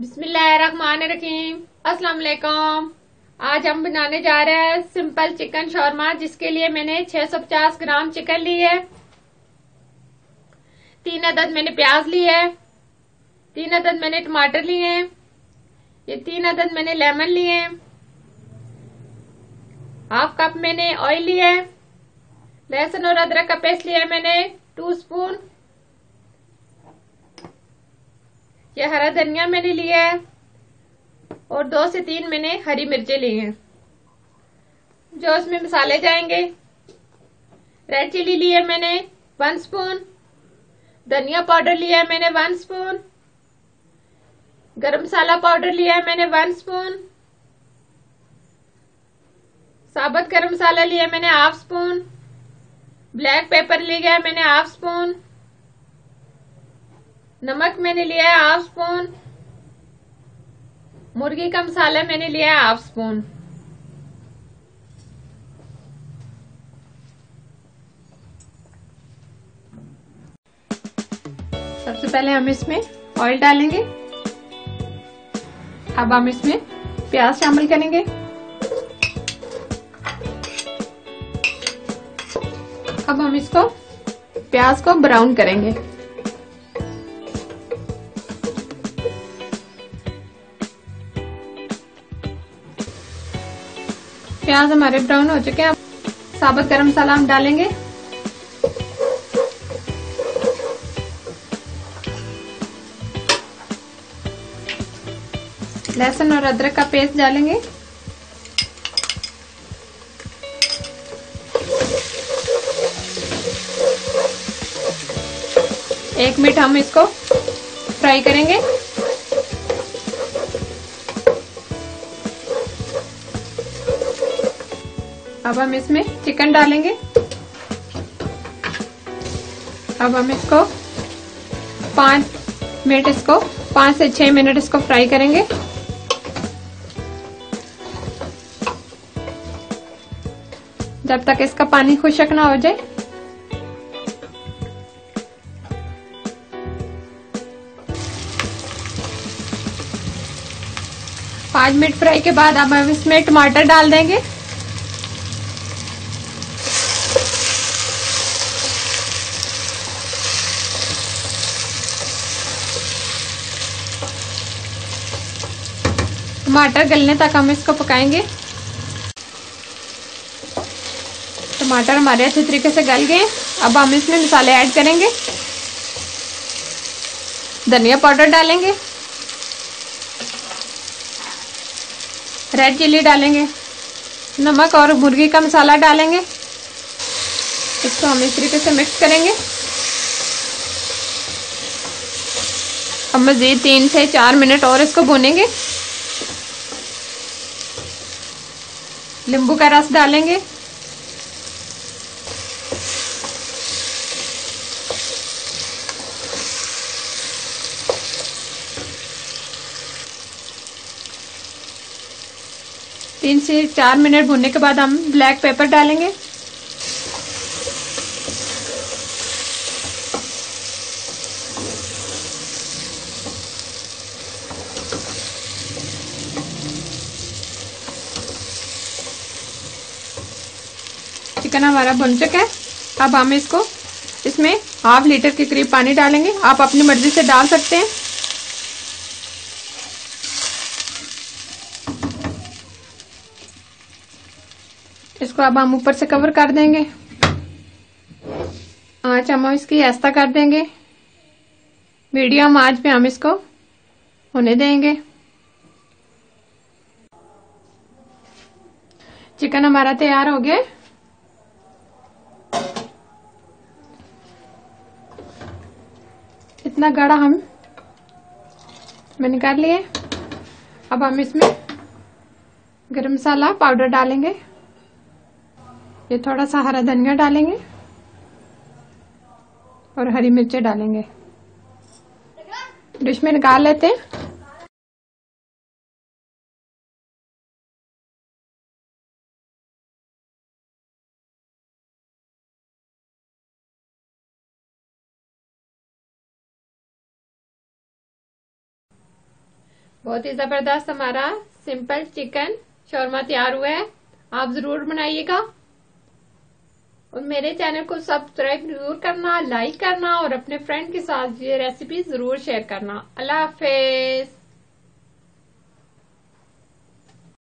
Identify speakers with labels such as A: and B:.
A: बिस्मिल्लाहिर्रहमानिर्रहीम। अस्सलाम वालेकुम। आज हम बनाने जा रहे हैं सिंपल चिकन शौरमा, जिसके लिए मैंने 650 ग्राम चिकन ली है। 3 अदद मैंने प्याज लिए है। 3 अदद मैंने टमाटर लिए हैं। ये 3 अदद मैंने लेमन लिए हैं। हाफ कप मैंने ऑयल लिया है। लहसुन और अदरक का पेस्ट लिया है मैंने 2 स्पून। ये हरा धनिया मैंने लिया है और 2 से 3 मैंने हरी मिर्चें ली हैं। जो इसमें मसाले जाएंगे, रेड चिली ली है मैंने 1 स्पून। धनिया पाउडर लिया है मैंने 1 स्पून। गरम मसाला पाउडर लिया है मैंने 1 स्पून। साबुत गरम मसाला लिया है मैंने हाफ स्पून। ब्लैक पेपर लिया है मैंने हाफ स्पून। नमक मैंने लिया है हाफ स्पून। मुर्गी का मसाला मैंने लिया है हाफ स्पून। सबसे पहले हम इसमें ऑयल डालेंगे। अब हम इसमें प्याज शामिल करेंगे। अब हम इसको प्याज को ब्राउन करेंगे। प्याज हमारे ब्राउन हो चुके हैं। अब साबुत गरम मसाला हम डालेंगे। लहसुन और अदरक का पेस्ट डालेंगे। एक मिनट हम इसको फ्राई करेंगे। अब हम इसमें चिकन डालेंगे। अब हम इसको 5 से 6 मिनट इसको फ्राई करेंगे। जब तक इसका पानी खुश्क ना हो जाए। पाँच मिनट फ्राई के बाद अब हम इसमें टमाटर डाल देंगे। टमाटर गलने तक हम इसको पकाएंगे। टमाटर हमारे अच्छे तरीके से गल गए। अब हम इसमें मसाले ऐड करेंगे। धनिया पाउडर डालेंगे। रेड चिली डालेंगे। नमक और मुर्गी का मसाला डालेंगे। इसको हम इस तरीके से मिक्स करेंगे। अब मज़ीद 3 से 4 मिनट और इसको भूनेंगे। नींबू का रस डालेंगे। तीन से 4 मिनट भूनने के बाद हम ब्लैक पेपर डालेंगे। चिकन हमारा बन चुका है। अब हम इसमें ½ लीटर के करीब पानी डालेंगे। आप अपनी मर्जी से डाल सकते हैं। इसको अब हम ऊपर से कवर कर देंगे। आँच हम इसकी आस्ता कर देंगे। मीडियम आँच पे हम इसको होने देंगे। चिकन हमारा तैयार हो गया। इतना गाढ़ा मैंने कर लिया। अब हम इसमें गरम मसाला पाउडर डालेंगे। ये थोड़ा सा हरा धनिया डालेंगे और हरी मिर्चें डालेंगे। डिश में निकाल लेते हैं। बहुत ही जबरदस्त हमारा सिंपल चिकन शौरमा तैयार हुआ है। आप जरूर बनाइएगा और मेरे चैनल को सब्सक्राइब जरूर करना, लाइक करना और अपने फ्रेंड के साथ ये रेसिपी जरूर शेयर करना। अल्लाह हाफिज।